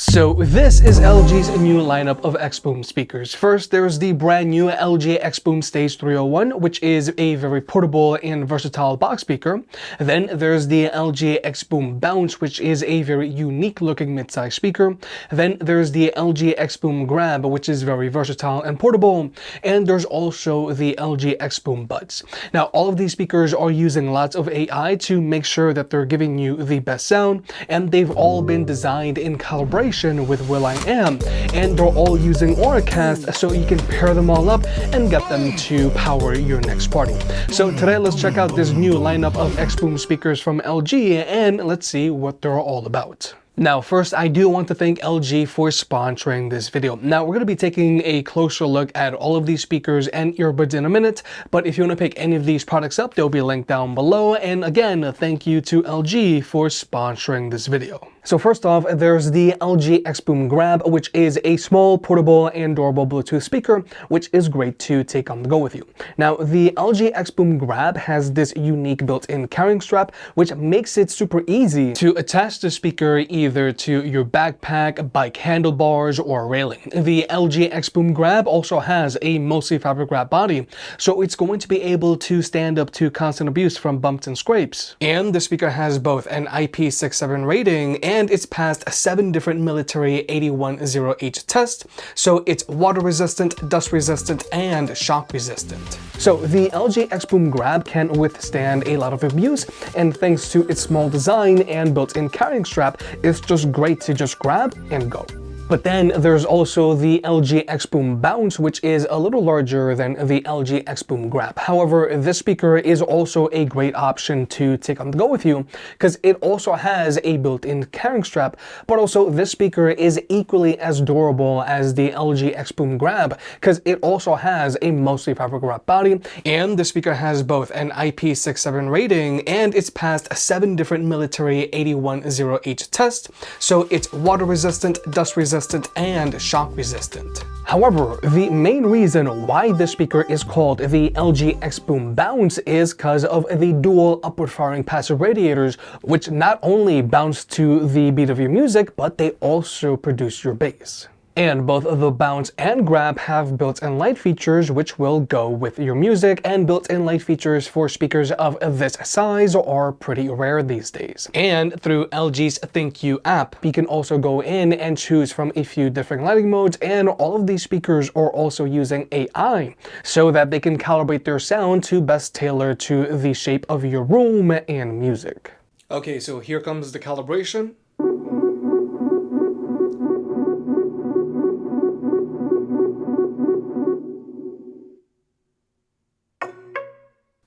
So this is LG's new lineup of xboom speakers. First, there's the brand new LG xboom Stage 301, which is a very portable and versatile box speaker. Then there's the LG xboom Bounce, which is a very unique looking mid-size speaker. Then there's the LG xboom Grab, which is very versatile and portable. And there's also the LG xboom Buds. Now, all of these speakers are using lots of AI to make sure that they're giving you the best sound, and they've all been designed in calibration with will.i.am, and they're all using Auracast, so you can pair them all up and get them to power your next party. So today, let's check out this new lineup of xboom speakers from LG, and let's see what they're all about. Now, first, I do want to thank LG for sponsoring this video. Now, we're going to be taking a closer look at all of these speakers and earbuds in a minute, but if you want to pick any of these products up, they'll be linked down below. And again, thank you to LG for sponsoring this video. So first off, there's the LG xboom Grab, which is a small, portable, and durable Bluetooth speaker, which is great to take on the go with you. Now, the LG xboom Grab has this unique built-in carrying strap, which makes it super easy to attach the speaker either to your backpack, bike handlebars, or railing. The LG xboom Grab also has a mostly fabric wrap body, so it's going to be able to stand up to constant abuse from bumps and scrapes. And the speaker has both an IP67 rating, and it's passed 7 different military 810H tests, so it's water resistant, dust resistant, and shock resistant. So the LG xboom Grab can withstand a lot of abuse, and thanks to its small design and built-in carrying strap, it's just great to just grab and go. But then there's also the LG xboom Bounce, which is a little larger than the LG xboom Grab. However, this speaker is also a great option to take on the go with you, because it also has a built-in carrying strap, but also this speaker is equally as durable as the LG xboom Grab, because it also has a mostly fabric wrap body, and the speaker has both an IP67 rating, and it's passed 7 different military 810H tests, so it's water resistant, dust resistant, and shock resistant. However, the main reason why this speaker is called the LG xboom Bounce is because of the dual upward firing passive radiators, which not only bounce to the beat of your music, but they also produce your bass. And both the Bounce and Grab have built-in light features which will go with your music, and built-in light features for speakers of this size are pretty rare these days. And through LG's ThinQ app, you can also go in and choose from a few different lighting modes, and all of these speakers are also using AI so that they can calibrate their sound to best tailor to the shape of your room and music. Okay, so here comes the calibration.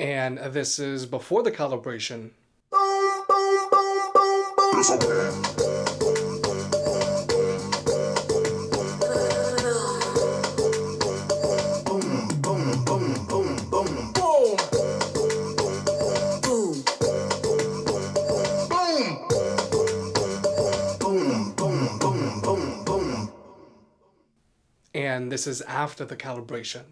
And this is before the calibration. And this is after the calibration.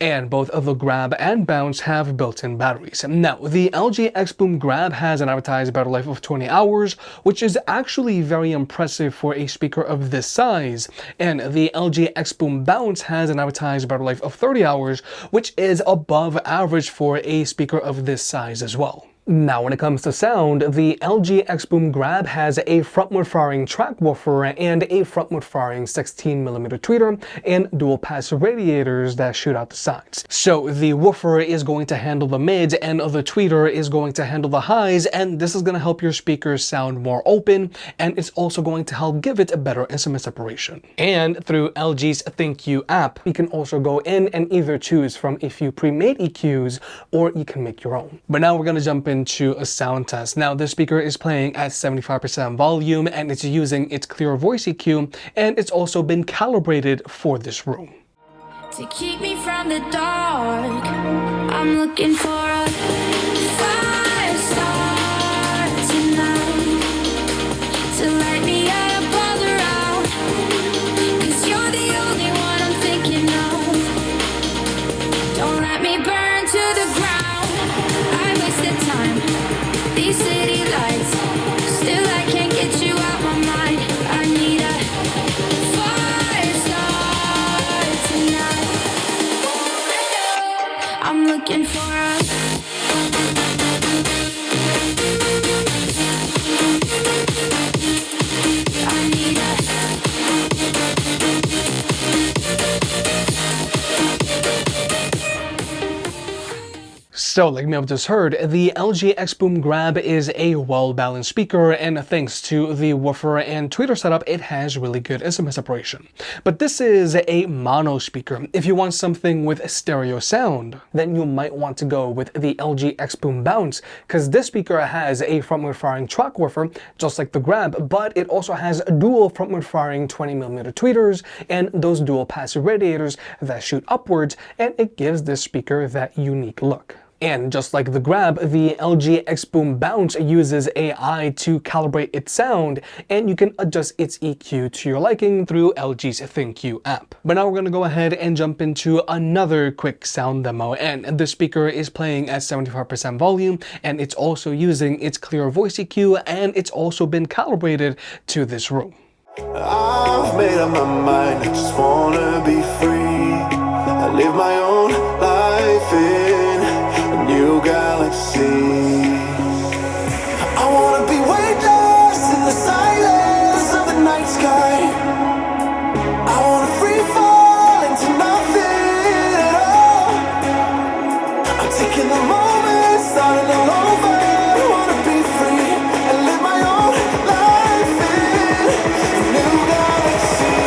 And both of the Grab and Bounce have built-in batteries. Now, the LG xboom Grab has an advertised battery life of 20 hours, which is actually very impressive for a speaker of this size. And the LG xboom Bounce has an advertised battery life of 30 hours, which is above average for a speaker of this size as well. Now, when it comes to sound, the LG xboom Grab has a frontward firing track woofer and a frontward firing 16mm tweeter and dual passive radiators that shoot out the sides. So the woofer is going to handle the mids and the tweeter is going to handle the highs, and this is going to help your speakers sound more open, and it's also going to help give it a better instrument separation. And through LG's ThinQ app, you can also go in and either choose from a few pre-made EQs or you can make your own. But now we're going to jump into a sound test. Now, this speaker is playing at 75% volume and it's using its clear voice EQ, and it's also been calibrated for this room. To keep me from the dark, I'm looking for a So, like you may have just heard, the LG xboom Grab is a well-balanced speaker, and thanks to the woofer and tweeter setup, it has really good instrument separation. But this is a mono speaker. If you want something with stereo sound, then you might want to go with the LG xboom Bounce, because this speaker has a frontward firing track woofer, just like the Grab, but it also has dual frontward firing 20mm tweeters and those dual passive radiators that shoot upwards, and it gives this speaker that unique look. And just like the Grab, the LG xboom Bounce uses AI to calibrate its sound, and you can adjust its EQ to your liking through LG's ThinQ app. But now we're going to go ahead and jump into another quick sound demo, and the speaker is playing at 75% volume, and it's also using its clear voice EQ, and it's also been calibrated to this room. I've made up my mind, I just wanna be free. I live my own life in a new galaxy. I wanna be weightless in the silence of the night sky. I wanna free fall into nothing at all. I'm taking the moment, starting all over. I wanna be free and live my own life in a new galaxy.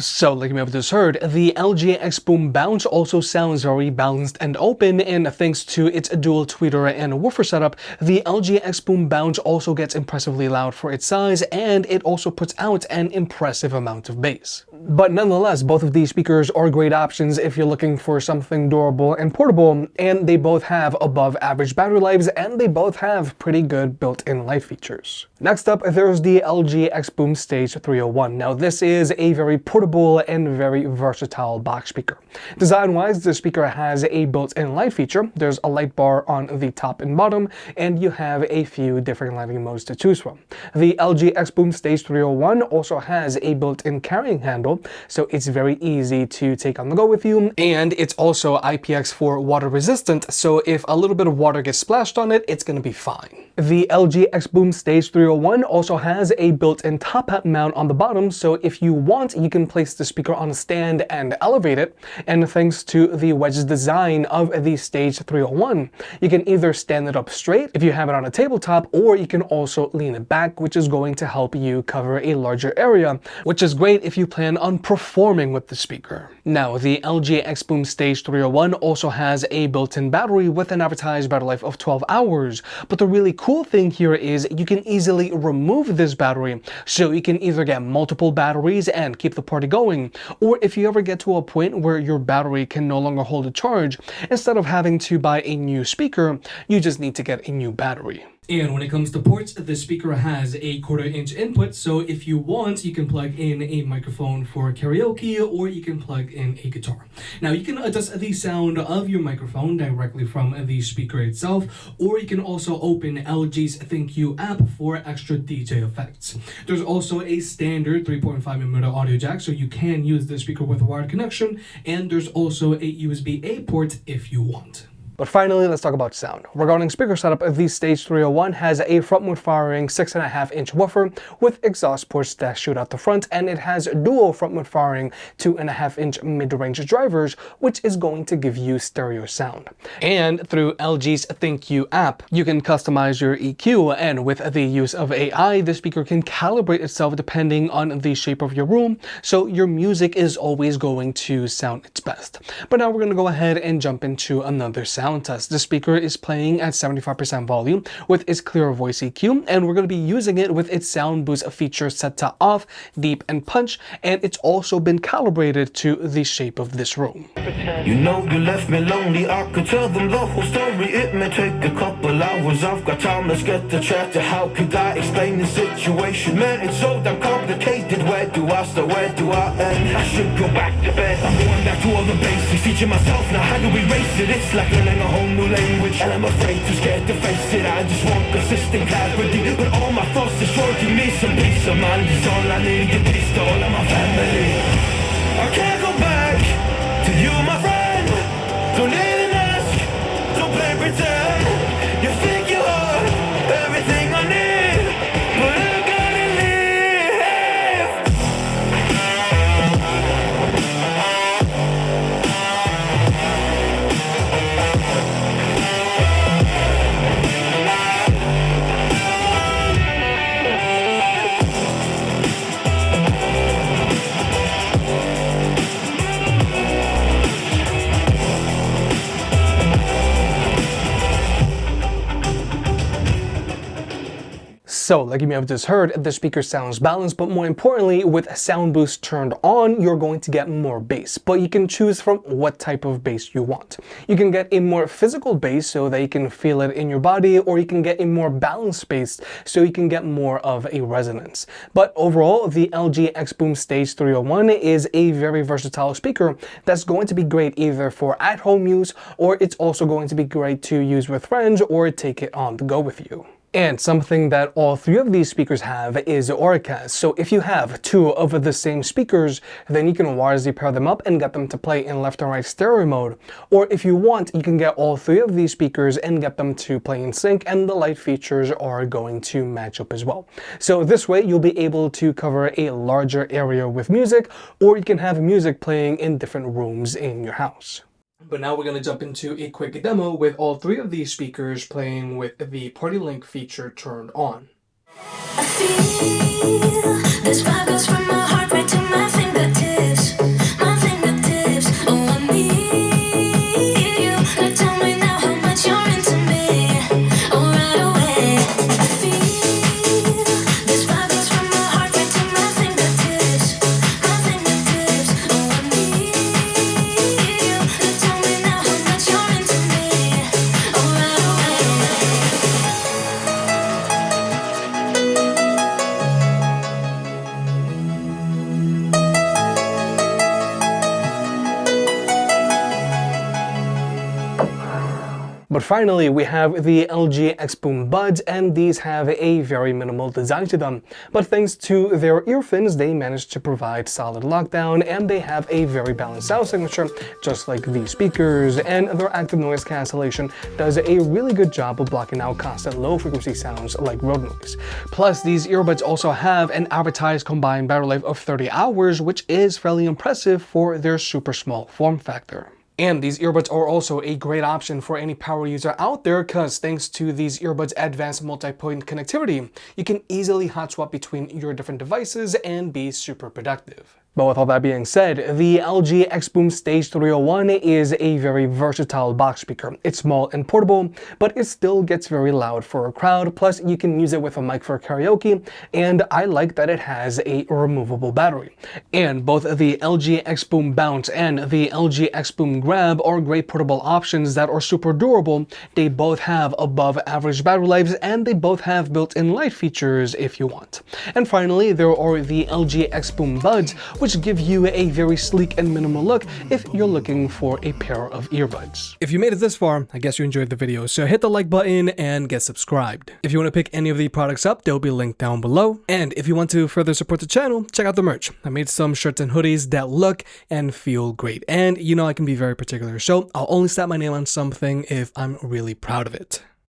So, like you may have just heard, the LG xboom Bounce also sounds very balanced and open, and thanks to its dual tweeter and woofer setup, the LG xboom Bounce also gets impressively loud for its size, and it also puts out an impressive amount of bass. But nonetheless, both of these speakers are great options if you're looking for something durable and portable, and they both have above average battery lives, and they both have pretty good built-in light features. Next up, there's the LG xboom Stage 301. Now, this is a very portable and very versatile box speaker. Design-wise, the speaker has a built-in light feature. There's a light bar on the top and bottom, and you have a few different lighting modes to choose from. The LG xboom Stage 301 also has a built-in carrying handle, so it's very easy to take on the go with you, and it's also IPX4 water resistant, so if a little bit of water gets splashed on it, it's going to be fine. The LG xboom Stage 301 also has a built-in top hat mount on the bottom, so if you want, you can place the speaker on a stand and elevate it, and thanks to the wedge design of the Stage 301, you can either stand it up straight if you have it on a tabletop, or you can also lean it back, which is going to help you cover a larger area, which is great if you plan on performing with the speaker. Now, the LG xboom Stage 301 also has a built-in battery with an advertised battery life of 12 hours, but the really cool thing here is you can easily remove this battery, so you can either get multiple batteries and keep the party going, or if you ever get to a point where your battery can no longer hold a charge, instead of having to buy a new speaker, you just need to get a new battery. And when it comes to ports, the speaker has a 1/4-inch input, so if you want, you can plug in a microphone for karaoke, or you can plug in a guitar. Now, you can adjust the sound of your microphone directly from the speaker itself, or you can also open LG's ThinQ app for extra DJ effects. There's also a standard 3.5mm audio jack, so you can use the speaker with a wired connection, and there's also a USB-A port if you want. But finally, let's talk about sound. Regarding speaker setup, the Stage 301 has a frontward firing 6.5-inch woofer with exhaust ports that shoot out the front, and it has dual frontward firing 2.5-inch mid-range drivers, which is going to give you stereo sound. And through LG's ThinQ app, you can customize your EQ, and with the use of AI, the speaker can calibrate itself depending on the shape of your room, so your music is always going to sound its best. But now we're going to go ahead and jump into another sound sound test. The speaker is playing at 75% volume with its clear voice EQ, and we're going to be using it with its sound boost feature set to off, deep, and punch, and it's also been calibrated to the shape of this room. You know you left me lonely, I could tell them the whole story. It may take a couple hours, I've got time, let's get to chat. How could I explain the situation? Man, it's so damn complicated. Where do I start, where do I end? I should go back to bed, I'm going back to all the basics. Teaching myself now how to erase it. It's like learning a whole new language, and I'm afraid, too scared to face it. I just want consistent clarity, but all my thoughts destroy. Give me some peace of mind, it's all I need. Get peace to all of my family. I can't go back to you, my friend. Don't even ask, don't play pretend. You think you are everything I need, but I gotta leave. So, like you may have just heard, the speaker sounds balanced, but more importantly, with sound boost turned on, you're going to get more bass. But you can choose from what type of bass you want. You can get a more physical bass so that you can feel it in your body, or you can get a more balanced bass so you can get more of a resonance. But overall, the LG xboom Stage 301 is a very versatile speaker that's going to be great either for at-home use, or it's also going to be great to use with friends or take it on the go with you. And something that all three of these speakers have is Auracast. So if you have two of the same speakers, then you can wirelessly pair them up and get them to play in left and right stereo mode. Or if you want, you can get all three of these speakers and get them to play in sync, and the light features are going to match up as well. So this way you'll be able to cover a larger area with music, or you can have music playing in different rooms in your house. But now we're going to jump into a quick demo with all three of these speakers playing with the Party Link feature turned on. I feel this vibe goes from my heart right to my fingertips, my fingertips. Oh, I need you to tell me now how much you're into me. Oh, right away. I feel this vibe goes from my heart right to my fingertips, my fingertips. Oh, I need you to tell me now how much you're into me. Oh, right away. But finally, we have the LG xboom buds, and these have a very minimal design to them. But thanks to their ear fins, they managed to provide solid lockdown, and they have a very balanced sound signature, just like these speakers, and their active noise cancellation does a really good job of blocking out constant low frequency sounds like road noise. Plus, these earbuds also have an advertised combined battery life of 30 hours, which is fairly impressive for their super small form factor. And these earbuds are also a great option for any power user out there, because thanks to these earbuds' advanced multi-point connectivity, you can easily hot swap between your different devices and be super productive. But with all that being said, the LG xboom Stage 301 is a very versatile box speaker. It's small and portable, but it still gets very loud for a crowd, plus you can use it with a mic for karaoke, and I like that it has a removable battery. And both the LG xboom Bounce and the LG xboom Grab are great portable options that are super durable. They both have above average battery lives, and they both have built-in light features if you want. And finally, there are the LG xboom Buds, which give you a very sleek and minimal look if you're looking for a pair of earbuds. If you made it this far, I guess you enjoyed the video, so hit the like button and get subscribed. If you want to pick any of the products up, they'll be linked down below. And if you want to further support the channel, check out the merch. I made some shirts and hoodies that look and feel great. And you know I can be very particular, so I'll only slap my name on something if I'm really proud of it.